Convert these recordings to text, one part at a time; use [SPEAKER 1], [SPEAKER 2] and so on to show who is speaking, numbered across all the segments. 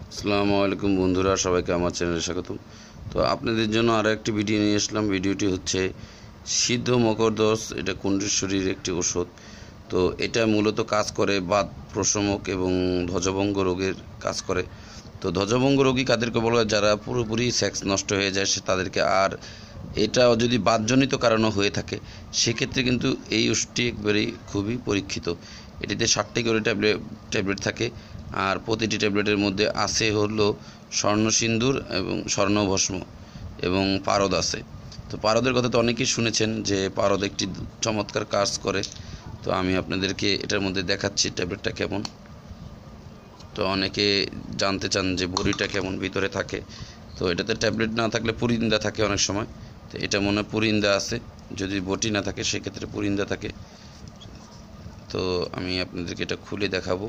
[SPEAKER 1] আসসালামু আলাইকুম বন্ধুরা, সবাইকে আমার চ্যানেলে স্বাগতম। তো আপনাদের জন্য আরও একটি ভিডিও নিয়ে আসলাম। ভিডিওটি হচ্ছে সিদ্ধ মকরদোষ। এটা কুণ্ডেশ্বরীর একটি ওষুধ। তো এটা মূলত কাজ করে বাত প্রশমক এবং ধ্বজভঙ্গ রোগের কাজ করে। তো ধ্বজভঙ্গ রোগী কাদেরকে বলা হয়? যারা পুরোপুরি সেক্স নষ্ট হয়ে যায় সে তাদেরকে। আর এটা যদি বাতজনিত কারণে হয়ে থাকে সেক্ষেত্রে কিন্তু এই ওষুধটি একবারেই খুবই পরীক্ষিত। এটিতে 60টি করে ট্যাবলেট থাকে। আর প্রতিটি ট্যাবলেটের মধ্যে আছে হলো স্বর্ণসিন্দুর এবং স্বর্ণভস্ম এবং পারদ আছে। তো পারদের কথা তো অনেকেই শুনেছেন যে পারদ একটি চমৎকার কাজ করে। তো আমি আপনাদেরকে এটার মধ্যে দেখাচ্ছি ট্যাবলেটটা কেমন। তো অনেকে জানতে চান যে বড়িটা কেমন ভিতরে থাকে। তো এটাতে ট্যাবলেট না থাকলে পুরিন্দা থাকে অনেক সময়। তো এটা মনে হয় পুরিন্দা আছে। যদি বটি না থাকে সেক্ষেত্রে পুরিন্দা থাকে। তো আমি আপনাদেরকে এটা খুলে দেখাবো।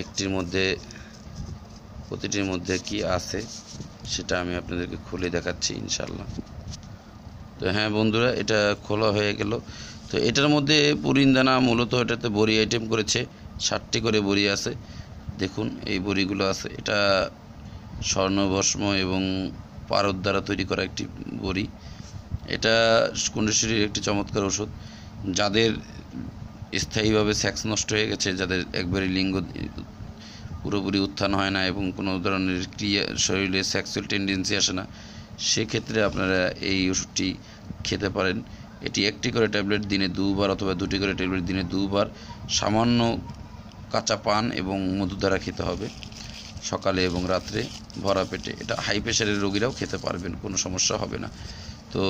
[SPEAKER 1] একটির মধ্যে প্রতিটির মধ্যে কি আছে সেটা আমি আপনাদেরকে খুলে দেখাচ্ছি ইনশাল্লাহ। তো হ্যাঁ বন্ধুরা, এটা খোলা হয়ে গেল। তো এটার মধ্যে পুরিন্দানা মূলত এটাতে বড়ি আইটেম করেছে। 60টি করে বড়ি আছে। দেখুন এই বড়িগুলো আছে। এটা স্বর্ণভস্ম এবং পারদ দ্বারা তৈরি করা একটি বড়ি। এটা কুণ্ডেশ্বরীর একটি চমৎকার ওষুধ। যাদের স্থায়ীভাবে সেক্স নষ্ট হয়ে গেছে, যাদের একবারে লিঙ্গ পুরোপুরি উত্থান হয় না এবং কোনো ধরনের ক্রিয়া শরীরে সেক্সুয়াল টেন্ডেন্সি আসে না, সেক্ষেত্রে আপনারা এই ওষুধটি খেতে পারেন। এটি একটি করে ট্যাবলেট দিনে 2বার অথবা 2টি করে ট্যাবলেট দিনে 2বার সামান্য কাঁচা পান এবং মধু দ্বারা খেতে হবে, সকালে এবং রাত্রে ভরা পেটে। এটা হাই প্রেশারের রোগীরাও খেতে পারবেন, কোনো সমস্যা হবে না। তো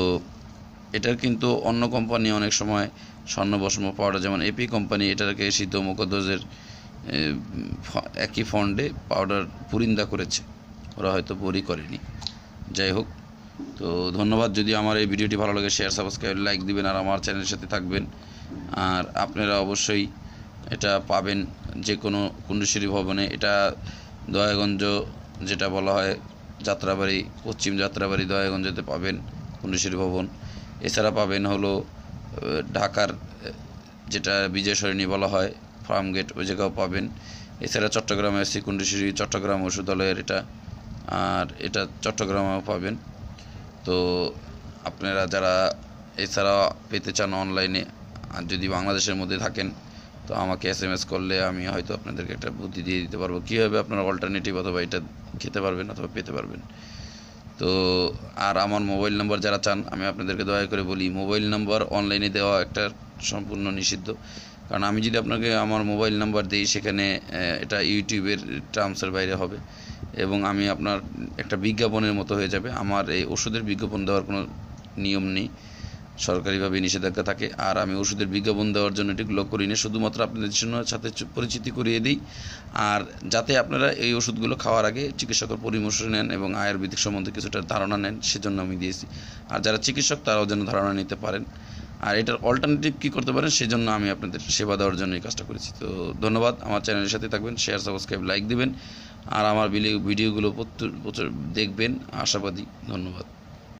[SPEAKER 1] এটার কিন্তু অন্য কোম্পানি অনেক সময় স্বর্ণভস্ম পাউডার, যেমন এপি কোম্পানি এটাকে সিদ্ধ মুখোদ্দোজের একই ফন্ডে পাউডার পুরিন্দা করেছে, ওরা হয়তো বড়ি করেনি। যাই হোক, তো ধন্যবাদ। যদি আমার এই ভিডিওটি ভালো লাগে শেয়ার, সাবস্ক্রাইব, লাইক দিবেন আর আমার চ্যানেলের সাথে থাকবেন। আর আপনারা অবশ্যই এটা পাবেন যে কোনো কুণ্ডেশ্বরী ভবনে। এটা দয়াগঞ্জ, যেটা বলা হয় যাত্রাবাড়ি, পশ্চিম যাত্রাবাড়ি দয়াগঞ্জেতে পাবেন কুণ্ডেশ্বরী ভবন। এছাড়া পাবেন হলো ঢাকার যেটা বিজয় সরণি বলা হয় ফার্ম গেট, ওই জায়গাও পাবেন। এছাড়া চট্টগ্রামে আছে কুণ্ডেশ্বরী চট্টগ্রাম ওষুধালয়ের এটা, আর এটা চট্টগ্রামেও পাবেন। তো আপনারা যারা এছাড়া পেতে চান অনলাইনে, আর যদি বাংলাদেশের মধ্যে থাকেন তো আমাকে SMS করলে আমি হয়তো আপনাদেরকে একটা বুদ্ধি দিয়ে দিতে পারবো কীভাবে আপনারা অল্টারনেটিভ অথবা এটা খেতে পারবেন অথবা পেতে পারবেন। তো আর আমার মোবাইল নাম্বার যারা চান, আমি আপনাদেরকে দয়া করে বলি, মোবাইল নাম্বার অনলাইনে দেওয়া একটা সম্পূর্ণ নিষিদ্ধ। কারণ আমি যদি আপনাকে আমার মোবাইল নাম্বার দিই সেখানে এটা ইউটিউবের টার্মসের বাইরে হবে এবং আমি আপনার একটা বিজ্ঞাপনের মতো হয়ে যাবে। আমার এই ওষুধের বিজ্ঞাপন দেওয়ার কোনো নিয়ম নেই, সরকারিভাবে নিষেধাজ্ঞা থাকে। আর আমি ওষুধের বিজ্ঞাপন দেওয়ার জন্য এটিগুলো করি না, শুধুমাত্র আপনাদের জন্য সাথে পরিচিতি করিয়ে দিই। আর যাতে আপনারা এই ওষুধগুলো খাওয়ার আগে চিকিৎসকের পরামর্শ নেন এবং আয়ুর্বেদিক সম্বন্ধে কিছুটা ধারণা নেন, সেজন্য আমি দিয়েছি। আর যারা চিকিৎসক তারাও যেন ধারণা নিতে পারেন আর এটার অল্টারনেটিভ কী করতে পারেন সেজন্য আমি আপনাদের সেবা দেওয়ার জন্য এই কাজটা করেছি। তো ধন্যবাদ। আমার চ্যানেলের সাথে থাকবেন, শেয়ার, সাবস্ক্রাইব, লাইক দিবেন আর আমার ভিডিওগুলো প্রচুর দেখবেন, আশাবাদী। ধন্যবাদ।